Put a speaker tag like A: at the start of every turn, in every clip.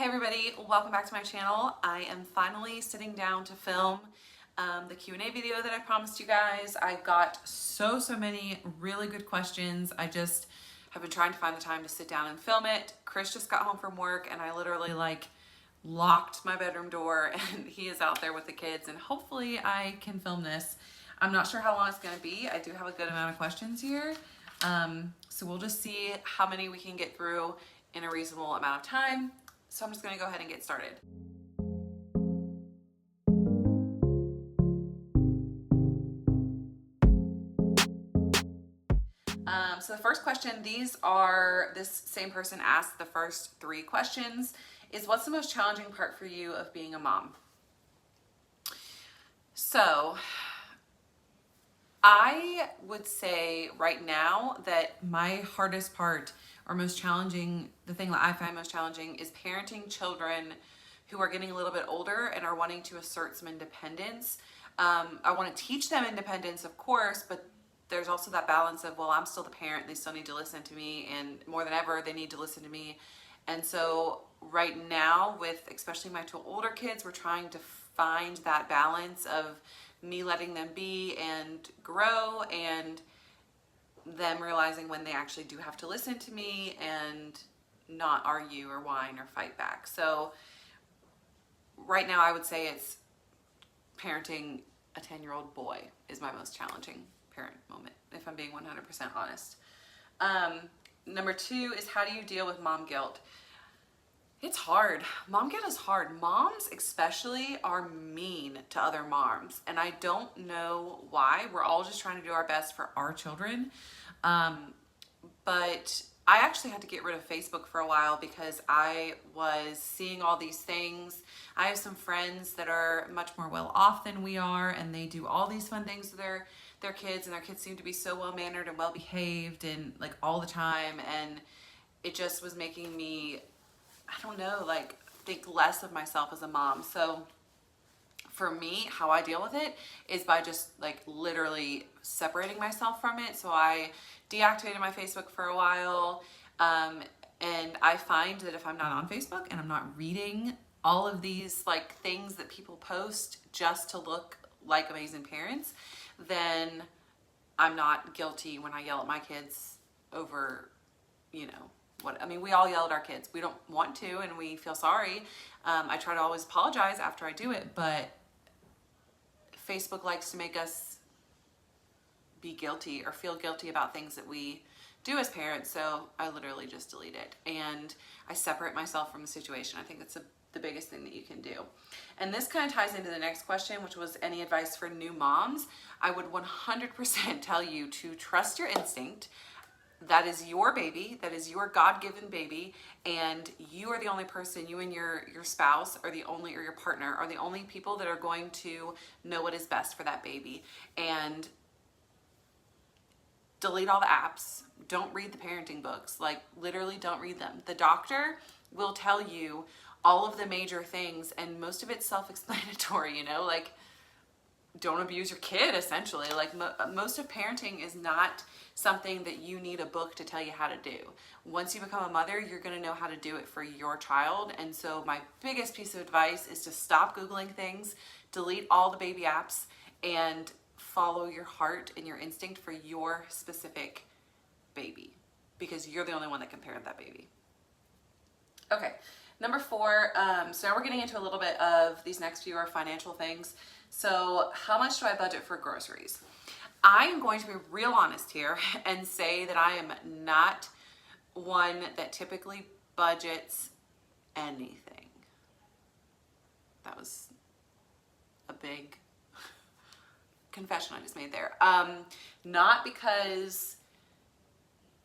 A: Hey everybody, welcome back to my channel. I am finally sitting down to film the Q&A video that I promised you guys. I got so many really good questions. I just have been trying to find the time to sit down and film it. Chris just got home from work and I literally locked my bedroom door and he is out there with the kids, and hopefully I can film this. I'm not sure how long it's going to be. I do have a good amount of questions here. So we'll just see how many we can get through in a reasonable amount of time. So I'm just going to go ahead and get started. So the first question, this same person asked the first 3 questions, is what's the most challenging part for you of being a mom? So I would say right now that my hardest part or most challenging, the thing that I find most challenging is parenting children who are getting a little bit older and are wanting to assert some independence. I want to teach them independence, of course, but there's also that balance of, well, I'm still the parent, they still need to listen to me, and more than ever, they need to listen to me. And so right now, with especially my 2 older kids, we're trying to find that balance of me letting them be and grow, and them realizing when they actually do have to listen to me and not argue or whine or fight back. So right now I would say it's parenting a 10-year-old boy is my most challenging parent moment, if I'm being 100% honest. Number 2 is, how do you deal with mom guilt? It's hard. Mom guilt is hard. Moms especially are mean to other moms, and I don't know why. We're all just trying to do our best for our children. But I actually had to get rid of Facebook for a while because I was seeing all these things. I have some friends that are much more well off than we are, and they do all these fun things with their kids, and their kids seem to be so well mannered and well behaved and all the time, and it just was making me, I don't know, think less of myself as a mom. So for me, how I deal with it is by just literally separating myself from it. So I deactivated my Facebook for a while. And I find that if I'm not on Facebook and I'm not reading all of these things that people post just to look like amazing parents, then I'm not guilty when I yell at my kids over, we all yell at our kids. We don't want to, and we feel sorry. I try to always apologize after I do it, but Facebook likes to make us be guilty or feel guilty about things that we do as parents. So I literally just delete it and I separate myself from the situation. I think that's the biggest thing that you can do. And this kind of ties into the next question, which was any advice for new moms. I would 100% tell you to trust your instinct. That is your baby. That is your God-given baby. And you are the only person, you and your spouse or your partner are the only people that are going to know what is best for that baby. And delete all the apps. Don't read the parenting books. Literally don't read them. The doctor will tell you all of the major things, and most of it's self-explanatory, don't abuse your kid, essentially. Most of parenting is not something that you need a book to tell you how to do. Once you become a mother, you're going to know how to do it for your child. And so my biggest piece of advice is to stop Googling things, delete all the baby apps, and follow your heart and your instinct for your specific baby, because you're the only one that can parent that baby. Okay, number 4, so now we're getting into a little bit of these next few are financial things. So how much do I budget for groceries? I am going to be real honest here and say that I am not one that typically budgets anything. That was a big confession I just made there. Not because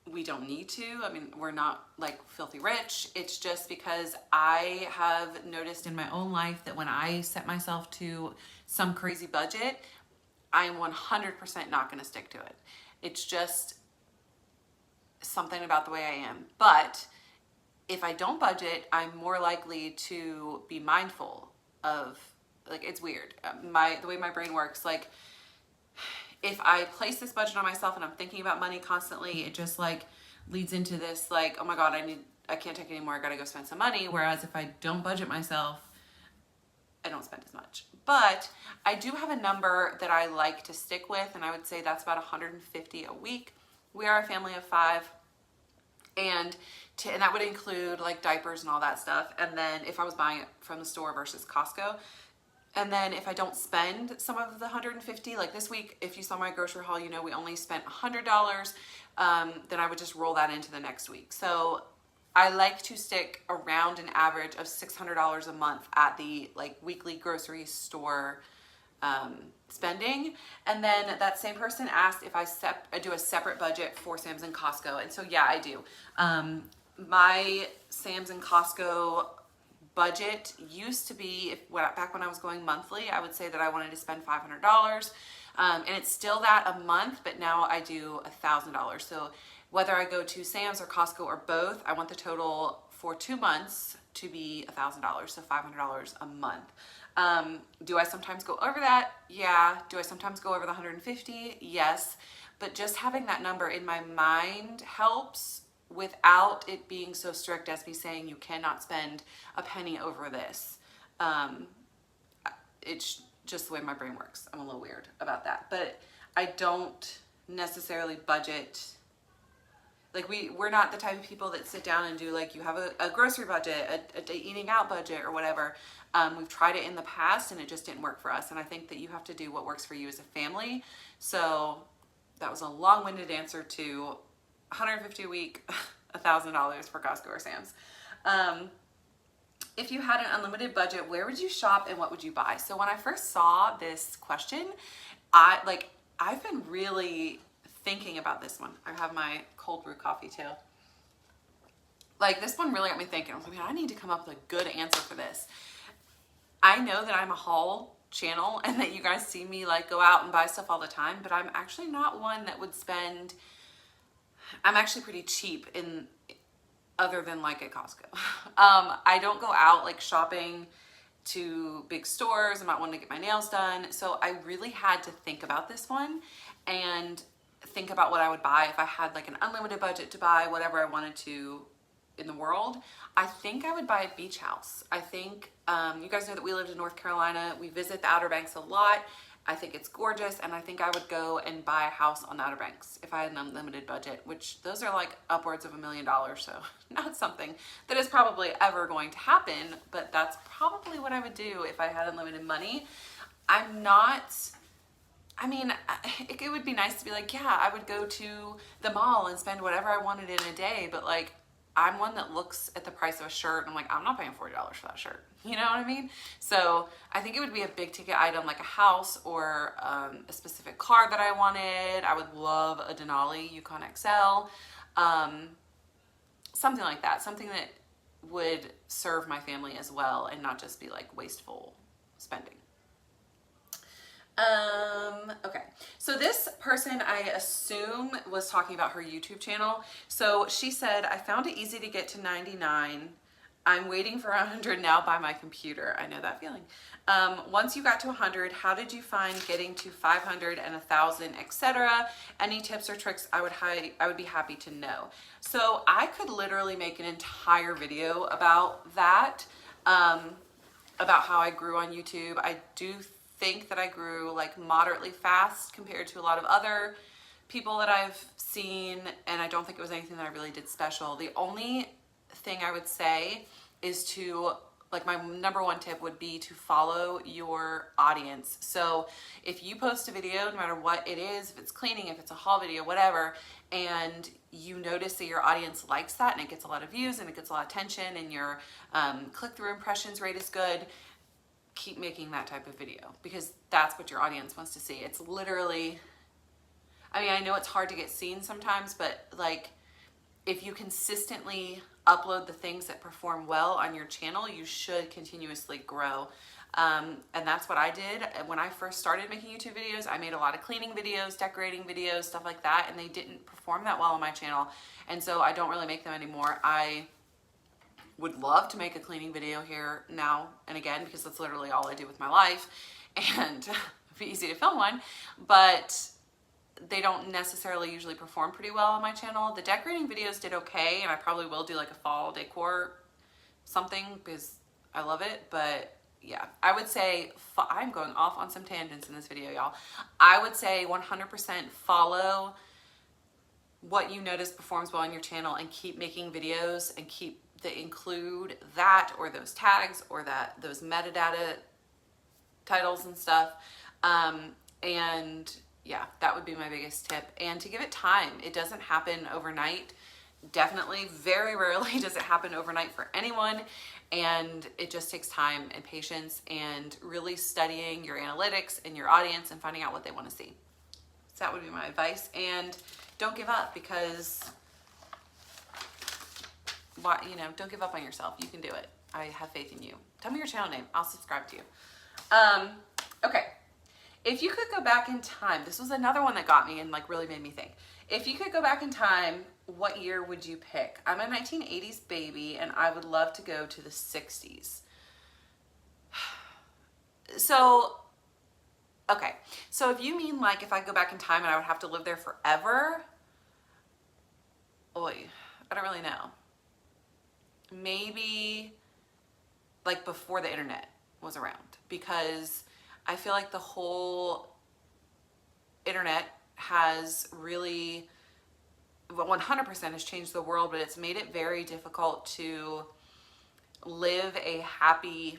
A: we don't need to. We're not filthy rich. It's just because I have noticed in my own life that when I set myself to some crazy budget, I am 100% not going to stick to it. It's just something about the way I am. But if I don't budget, I'm more likely to be mindful of, it's weird. The way my brain works, if I place this budget on myself and I'm thinking about money constantly, it just leads into this oh my God, I can't take anymore, I gotta go spend some money. Whereas if I don't budget myself, I don't spend as much. But I do have a number that I like to stick with, and I would say that's about $150 a week. We are a family of 5, and that would include like diapers and all that stuff. And then if I was buying it from the store versus Costco, and then if I don't spend some of the $150, like this week, if you saw my grocery haul, you know we only spent $100, then I would just roll that into the next week. So I like to stick around an average of $600 a month at the like weekly grocery store spending. And then that same person asked if I do a separate budget for Sam's and Costco. And so yeah, I do. My Sam's and Costco budget used to be, back when I was going monthly, I would say that I wanted to spend $500. And it's still that a month, but now I do $1,000. So whether I go to Sam's or Costco or both, I want the total for 2 months to be $1,000, so $500 a month. Do I sometimes go over that? Yeah. Do I sometimes go over the 150? Yes. But just having that number in my mind helps without it being so strict as me saying you cannot spend a penny over this. It's just the way my brain works. I'm a little weird about that, but I don't necessarily budget. Like we're not the type of people that sit down and do like, you have a grocery budget, a eating out budget or whatever. We've tried it in the past and it just didn't work for us. And I think that you have to do what works for you as a family. So that was a long-winded answer to $150 a week, $1,000 for Costco or Sam's. If you had an unlimited budget, where would you shop and what would you buy? So when I first saw this question, I've been really thinking about this one. I have my cold brew coffee too. Like this one really got me thinking. I was like, man, I need to come up with a good answer for this. I know that I'm a haul channel and that you guys see me like go out and buy stuff all the time, but I'm actually not one that would spend. I'm actually pretty cheap in other than like at Costco. I don't go out like shopping to big stores. I'm not wanting to get my nails done. So I really had to think about this one and think about what I would buy if I had like an unlimited budget to buy whatever I wanted to in the world. I think I would buy a beach house. I think, you guys know that we lived in North Carolina. We visit the Outer Banks a lot. I think it's gorgeous, and I think I would go and buy a house on the Outer Banks if I had an unlimited budget, which those are like upwards of $1 million, so not something that is probably ever going to happen, but that's probably what I would do if I had unlimited money. It would be nice to be like, yeah, I would go to the mall and spend whatever I wanted in a day, but like, I'm one that looks at the price of a shirt and I'm like, I'm not paying $40 for that shirt. You know what I mean? So I think it would be a big ticket item like a house or a specific car that I wanted. I would love a Denali Yukon XL. Something like that. Something that would serve my family as well and not just be like wasteful spending. Okay. So this person, I assume, was talking about her YouTube channel. So she said, I found it easy to get to 99. I'm waiting for 100 now by my computer. I know that feeling. Once you got to 100, how did you find getting to 500 and 1,000, etc.? Any tips or tricks I would be happy to know. So I could literally make an entire video about that, about how I grew on YouTube. I do think that I grew like moderately fast compared to a lot of other people that I've seen, and I don't think it was anything that I really did special. The only thing I would say is to, like, my number one tip would be to follow your audience. So if you post a video, no matter what it is, if it's cleaning, if it's a haul video, whatever, and you notice that your audience likes that and it gets a lot of views and it gets a lot of attention and your click-through impressions rate is good, keep making that type of video because that's what your audience wants to see. It's literally, I know it's hard to get seen sometimes, but like if you consistently upload the things that perform well on your channel, you should continuously grow. And that's what I did. When I first started making YouTube videos, I made a lot of cleaning videos, decorating videos, stuff like that, and they didn't perform that well on my channel. And so I don't really make them anymore. I would love to make a cleaning video here now and again because that's literally all I do with my life, and it'd be easy to film one, but they don't necessarily usually perform pretty well on my channel. The decorating videos did okay, and I probably will do like a fall decor something because I love it. But yeah, I would say, I'm going off on some tangents in this video, y'all. I would say 100% follow what you notice performs well on your channel and keep making videos and keep the include that or those tags or those metadata titles and stuff. And yeah, that would be my biggest tip. And to give it time. It doesn't happen overnight. Definitely, very rarely does it happen overnight for anyone. And it just takes time and patience and really studying your analytics and your audience and finding out what they want to see. So that would be my advice. And don't give up, because don't give up on yourself. You can do it. I have faith in you. Tell me your channel name. I'll subscribe to you. Okay. If you could go back in time, this was another one that got me and like really made me think. If you could go back in time, what year would you pick? I'm a 1980s baby and I would love to go to the 60s. So, okay. So if you mean like if I go back in time and I would have to live there forever, I don't really know. Maybe like before the internet was around, because I feel like the whole internet has really 100% has changed the world, but it's made it very difficult to live a happy,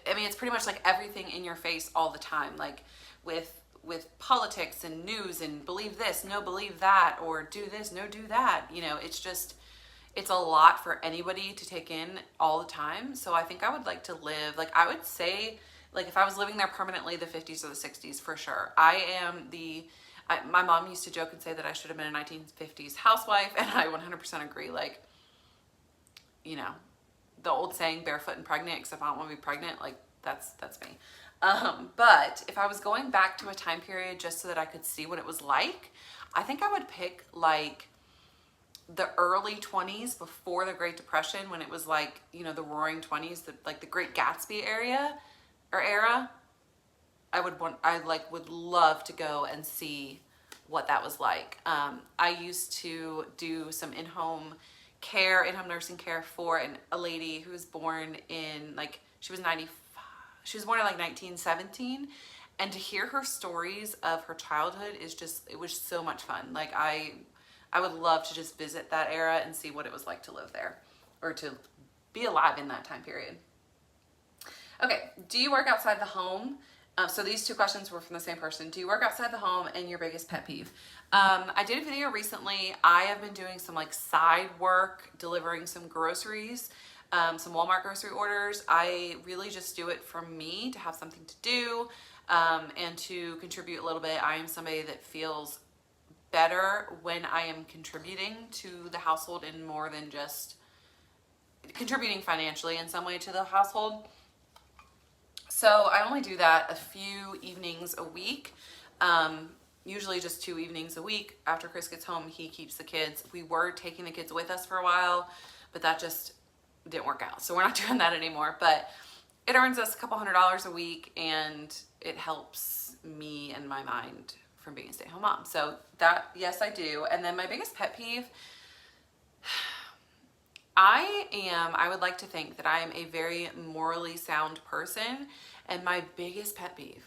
A: I mean, it's pretty much like everything in your face all the time, like with politics and news and believe this, no believe that, or do this, no do that. It's a lot for anybody to take in all the time. So I think I would like to live, like I would say, like if I was living there permanently, the 50s or the 60s for sure. My mom used to joke and say that I should have been a 1950s housewife, and I 100% agree. Like, the old saying, barefoot and pregnant, except I don't want to be pregnant, like that's me. But if I was going back to a time period just so that I could see what it was like, I think I would pick like the early 20s before the Great Depression, when it was like, the roaring 20s, like the Great Gatsby era. I would love to go and see what that was like. I used to do some in-home nursing care for a lady who was born in she was 95. She was born in 1917. And to hear her stories of her childhood it was so much fun. Like I would love to just visit that era and see what it was like to live there or to be alive in that time period. Okay, do you work outside the home? So these two questions were from the same person. Do you work outside the home, and your biggest pet peeve? I did a video recently. I have been doing some side work, delivering some groceries, some Walmart grocery orders. I really just do it for me to have something to do and to contribute a little bit. I am somebody that feels better when I am contributing to the household in more than just contributing financially in some way to the household. So I only do that a few evenings a week, usually just 2 evenings a week. After Chris gets home, he keeps the kids. We were taking the kids with us for a while, but that just didn't work out. So we're not doing that anymore, but it earns us a couple $100s a week, and it helps me and my mind from being a stay-at-home mom. So that, yes, I do. And then my biggest pet peeve, I would like to think that I am a very morally sound person, and my biggest pet peeve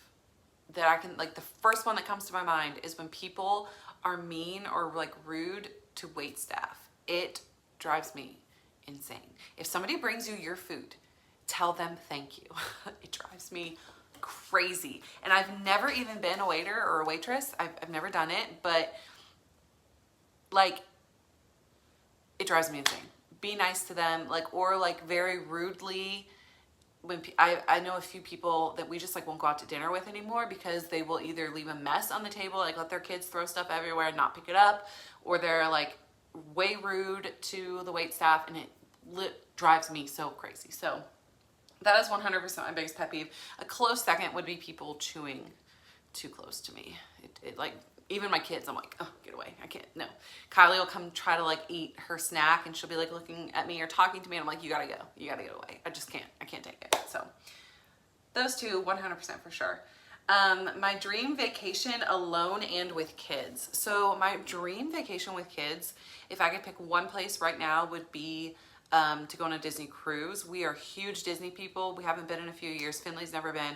A: that I can, the first one that comes to my mind is when people are mean or rude to wait staff. It drives me insane. If somebody brings you your food, tell them thank you. It drives me crazy. And I've never even been a waiter or a waitress. I've never done it, but it drives me insane. Be nice to them, or very rudely. When I know a few people that we just won't go out to dinner with anymore because they will either leave a mess on the table, let their kids throw stuff everywhere and not pick it up, or they're way rude to the wait staff, and it drives me so crazy. So that is 100% my biggest pet peeve. A close second would be people chewing too close to me. Even my kids, I'm like, oh, get away. I can't, no. Kylie will come try to eat her snack, and she'll be looking at me or talking to me, and I'm like, you gotta go. You gotta get away. I just can't. I can't take it. So those two, 100% for sure. My dream vacation alone and with kids. So my dream vacation with kids, if I could pick one place right now, would be to go on a Disney cruise. We are huge Disney people. We haven't been in a few years. Finley's never been.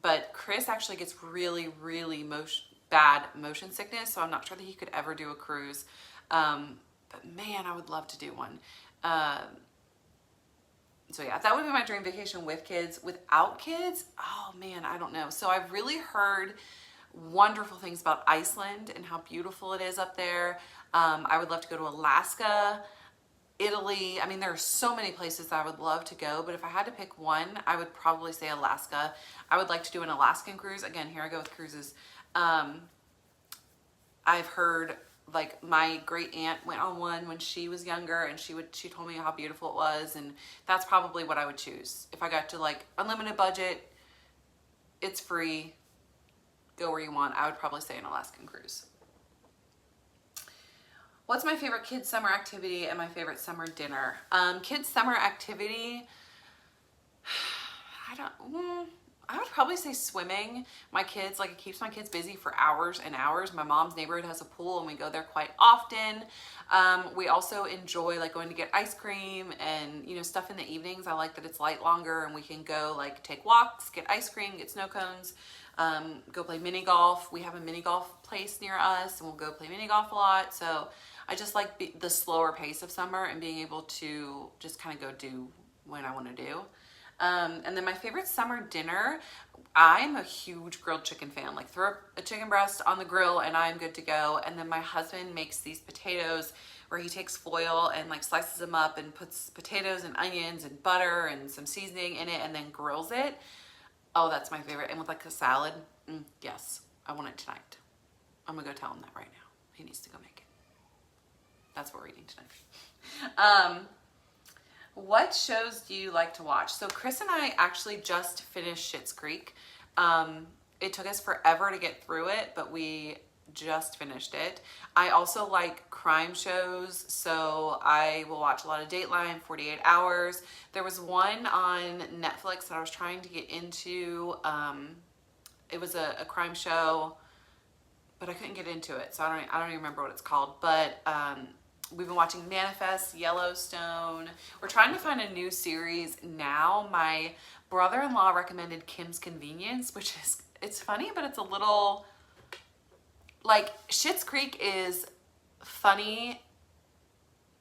A: But Chris actually gets really, really bad motion sickness, so I'm not sure that he could ever do a cruise. But man, I would love to do one. So yeah, that would be my dream vacation with kids. Without kids, oh man, I don't know. So I've really heard wonderful things about Iceland and how beautiful it is up there. I would love to go to Alaska, Italy. I mean, there are so many places I would love to go, but if I had to pick one, I would probably say Alaska. I would like to do an Alaskan cruise. Again, here I go with cruises. I've heard, like, my great aunt went on one when she was younger, and she told me how beautiful it was, and that's probably what I would choose. If I got to, like, unlimited budget, it's free, go where you want, I would probably say an Alaskan cruise. What's my favorite kids' summer activity and my favorite summer dinner? Kids' summer activity, I would probably say swimming. My kids, like, it keeps my kids busy for hours and hours. My mom's neighborhood has a pool and we go there quite often. We also enjoy, like, going to get ice cream and, you know, stuff in the evenings. I like that it's light longer and we can go, like, take walks, get ice cream, get snow cones, go play mini golf. We have a mini golf place near us and we'll go play mini golf a lot. So I just like the slower pace of summer and being able to just kind of go do what I want to do. And then my favorite summer dinner, I'm a huge grilled chicken fan. Like, throw a chicken breast on the grill and I'm good to go. And then my husband makes these potatoes where he takes foil and, like, slices them up and puts potatoes and onions and butter and some seasoning in it and then grills it. Oh, that's my favorite. And with, like, a salad. Yes, I want it tonight. I'm gonna go tell him that right now. He needs to go make it. That's what we're eating tonight. What shows do you like to watch? So Chris and I actually just finished Schitt's Creek. It took us forever to get through it, but we just finished it. I also like crime shows, so I will watch a lot of Dateline, 48 Hours. There was one on Netflix that I was trying to get into. It was a crime show, but I couldn't get into it, so I don't even remember what it's called. But we've been watching Manifest, Yellowstone. We're trying to find a new series now. My brother-in-law recommended Kim's Convenience, which is, it's funny, but it's a little, like, Schitt's Creek is funny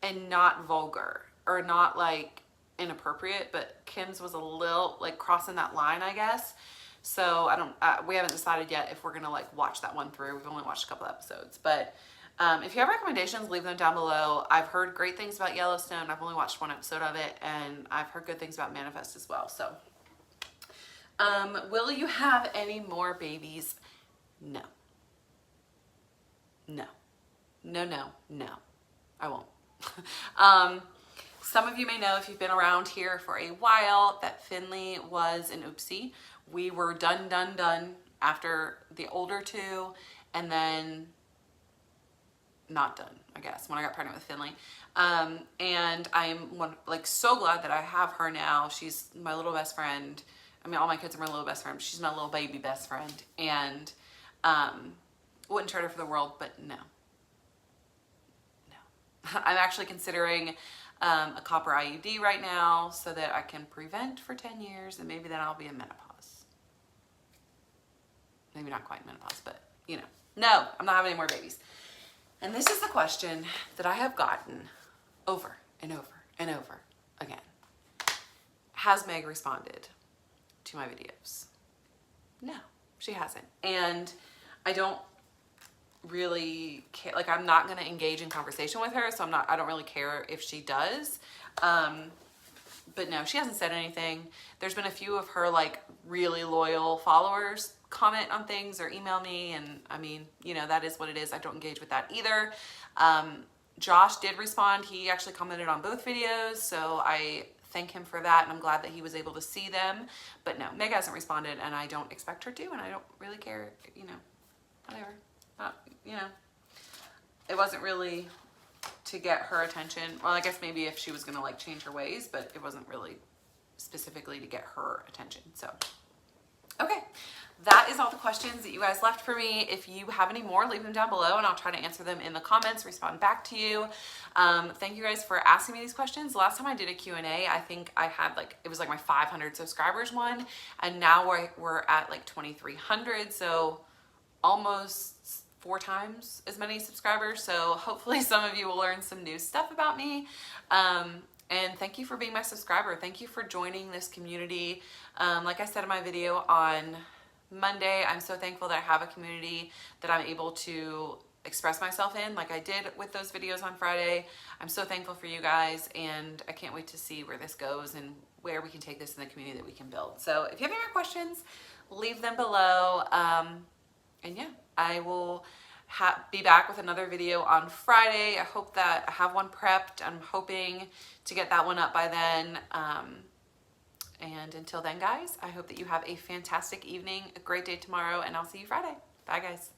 A: and not vulgar, or not, like, inappropriate, but Kim's was a little, like, crossing that line, I guess. So we haven't decided yet if we're gonna, like, watch that one through. We've only watched a couple episodes, but if you have recommendations, leave them down below. I've heard great things about Yellowstone. I've only watched one episode of it, and I've heard good things about Manifest as well. So, will you have any more babies? No. No. No, no, no. I won't. Some of you may know, if you've been around here for a while, that Finley was an oopsie. We were done after the older two, and then not done, I guess, when I got pregnant with Finley. And I'm so glad that I have her now. She's my little best friend. I mean, all my kids are my little best friend. She's my little baby best friend. And wouldn't trade her for the world, but no. I'm actually considering a copper IUD right now so that I can prevent for 10 years, and maybe then I'll be in menopause. Maybe not quite menopause, but, you know. No, I'm not having any more babies. And this is the question that I have gotten over and over and over again. Has Meg responded to my videos? No, she hasn't. And I don't really care. Like, I'm not going to engage in conversation with her, so I don't really care if she does. But no, she hasn't said anything. There's been a few of her, like, really loyal followers comment on things or email me, and I mean, you know, that is what it is. I don't engage with that either. Josh did respond. He actually commented on both videos, so I thank him for that, and I'm glad that he was able to see them. But no, Meg hasn't responded, and I don't expect her to, and I don't really care, you know, whatever. You know, it wasn't really to get her attention. Well, I guess maybe if she was gonna, like, change her ways, but it wasn't really specifically to get her attention. So Okay, that is all the questions that you guys left for me. If you have any more, leave them down below and I'll try to answer them in the comments, respond back to you. Thank you guys for asking me these questions. The last time I did a Q&A, I think I had like, it was like my 500 subscribers one, and now we're at like 2,300, so almost 4 times as many subscribers. So hopefully some of you will learn some new stuff about me. And thank you for being my subscriber. Thank you for joining this community. Like I said in my video on Monday, I'm so thankful that I have a community that I'm able to express myself in, like I did with those videos on Friday. I'm so thankful for you guys, and I can't wait to see where this goes and where we can take this in the community that we can build. So if you have any more questions, leave them below. And yeah, I will be back with another video on Friday. I hope that I have one prepped. I'm hoping to get that one up by then. And until then, guys, I hope that you have a fantastic evening, a great day tomorrow, and I'll see you Friday. Bye, guys.